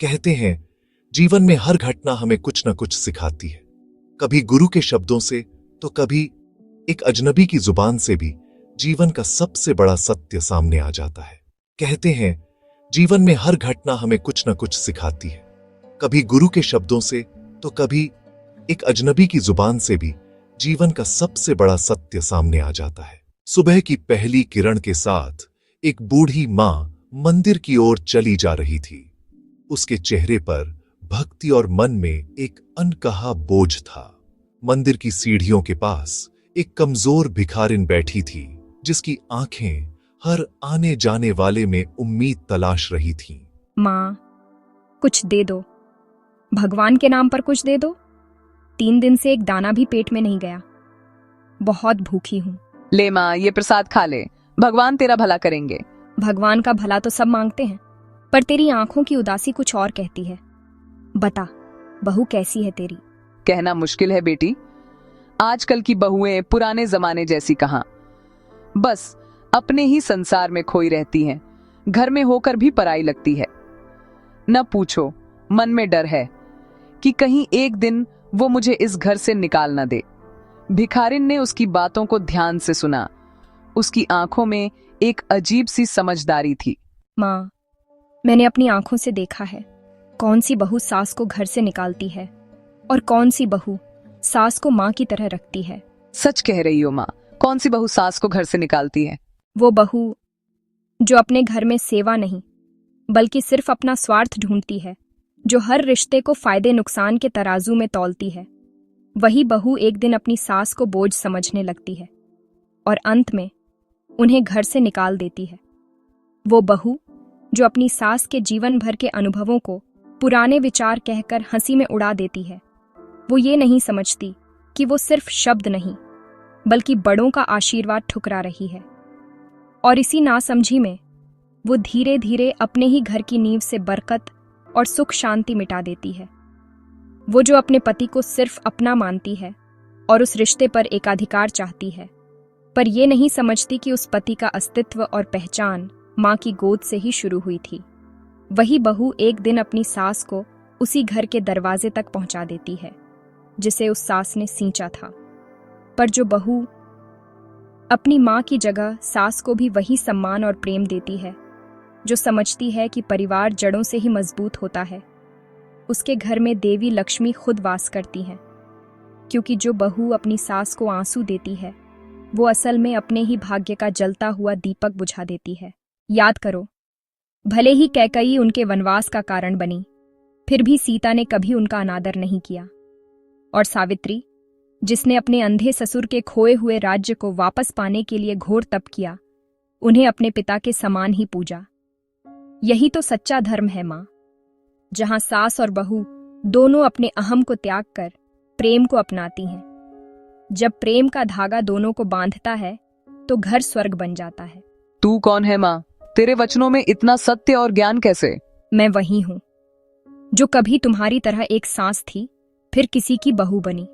कहते हैं जीवन में हर घटना हमें कुछ न कुछ सिखाती है, कभी गुरु के शब्दों से तो कभी एक अजनबी की जुबान से भी जीवन का सबसे बड़ा सत्य सामने आ जाता है। कहते हैं जीवन में हर घटना हमें कुछ न कुछ सिखाती है, कभी गुरु के शब्दों से तो कभी एक अजनबी की जुबान से भी जीवन का सबसे बड़ा सत्य सामने आ जाता है। सुबह की पहली किरण के साथ एक बूढ़ी मां मंदिर की ओर चली जा रही थी। उसके चेहरे पर भक्ति और मन में एक अनकहा बोझ था। मंदिर की सीढ़ियों के पास एक कमजोर भिखारिन बैठी थी, जिसकी आंखें हर आने जाने वाले में उम्मीद तलाश रही थीं। माँ, कुछ दे दो, भगवान के नाम पर कुछ दे दो। 3 दिन से एक दाना भी पेट में नहीं गया, बहुत भूखी हूँ। ले माँ, ये प्रसाद खा ले, भगवान तेरा भला करेंगे। भगवान का भला तो सब मांगते हैं, पर तेरी आंखों की उदासी कुछ और कहती है। बता, बहू कैसी है तेरी? कहना मुश्किल है बेटी, आजकल की बहुएं पुराने जमाने जैसी कहां, बस अपने ही संसार में खोई रहती हैं, घर में होकर भी पराई लगती है। न पूछो, मन में डर है कि कहीं एक दिन वो मुझे इस घर से निकाल न दे। भिखारिन ने उसकी बातों को ध्यान से सुना। उसकी आंखों में एक अजीब सी समझदारी थी। माँ, मैंने अपनी आंखों से देखा है कौन सी बहू सास को घर से निकालती है और कौन सी बहू सास को माँ की तरह रखती है। सच कह रही हो माँ, कौन सी बहू सास को घर से निकालती है? वो बहू जो अपने घर में सेवा नहीं बल्कि सिर्फ अपना स्वार्थ ढूंढती है, जो हर रिश्ते को फायदे नुकसान के तराजू में तौलती है। वही बहू एक दिन अपनी सास को बोझ समझने लगती है और अंत में उन्हें घर से निकाल देती है। वो बहू जो अपनी सास के जीवन भर के अनुभवों को पुराने विचार कहकर हंसी में उड़ा देती है। वो ये नहीं समझती कि वो सिर्फ शब्द नहीं बल्कि बड़ों का आशीर्वाद ठुकरा रही है। और इसी नासमझी में वो धीरे धीरे अपने ही घर की नींव से बरकत और सुख शांति मिटा देती है। वो जो अपने पति को सिर्फ अपना मानती है और उस रिश्ते पर एकाधिकार चाहती है, पर ये नहीं समझती कि उस पति का अस्तित्व और पहचान माँ की गोद से ही शुरू हुई थी। वही बहू एक दिन अपनी सास को उसी घर के दरवाजे तक पहुंचा देती है जिसे उस सास ने सींचा था। पर जो बहू अपनी माँ की जगह सास को भी वही सम्मान और प्रेम देती है, जो समझती है कि परिवार जड़ों से ही मजबूत होता है, उसके घर में देवी लक्ष्मी खुद वास करती हैं। क्योंकि जो बहू अपनी सास को आंसू देती है, वो असल में अपने ही भाग्य का जलता हुआ दीपक बुझा देती है। याद करो, भले ही कैकई उनके वनवास का कारण बनी, फिर भी सीता ने कभी उनका अनादर नहीं किया। और सावित्री, जिसने अपने अंधे ससुर के खोए हुए राज्य को वापस पाने के लिए घोर तप किया, उन्हें अपने पिता के समान ही पूजा। यही तो सच्चा धर्म है माँ, जहां सास और बहू दोनों अपने अहम को त्याग कर प्रेम को अपनाती हैं। जब प्रेम का धागा दोनों को बांधता है तो घर स्वर्ग बन जाता है। तू कौन है माँ? तेरे वचनों में इतना सत्य और ज्ञान कैसे? मैं वही हूं जो कभी तुम्हारी तरह एक सांस थी, फिर किसी की बहू बनी।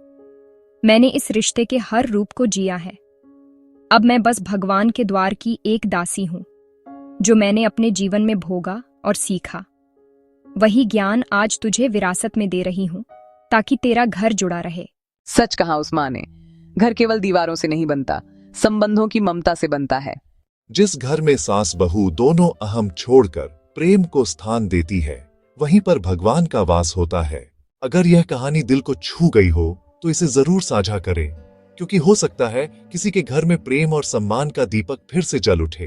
मैंने इस रिश्ते के हर रूप को जिया है। अब मैं बस भगवान के द्वार की एक दासी हूं, जो मैंने अपने जीवन में भोगा और सीखा। वही ज्ञान आज तुझे विरासत में दे रही हूं, ताकि तेरा घर जुड़ा रहे। सच कहा उस माँ ने, घर केवल दीवारों से नहीं बनता, संबंधों की ममता से बनता है। जिस घर में सास बहू दोनों अहम छोड़कर प्रेम को स्थान देती है, वहीं पर भगवान का वास होता है। अगर यह कहानी दिल को छू गई हो तो इसे जरूर साझा करें, क्योंकि हो सकता है किसी के घर में प्रेम और सम्मान का दीपक फिर से जल उठे।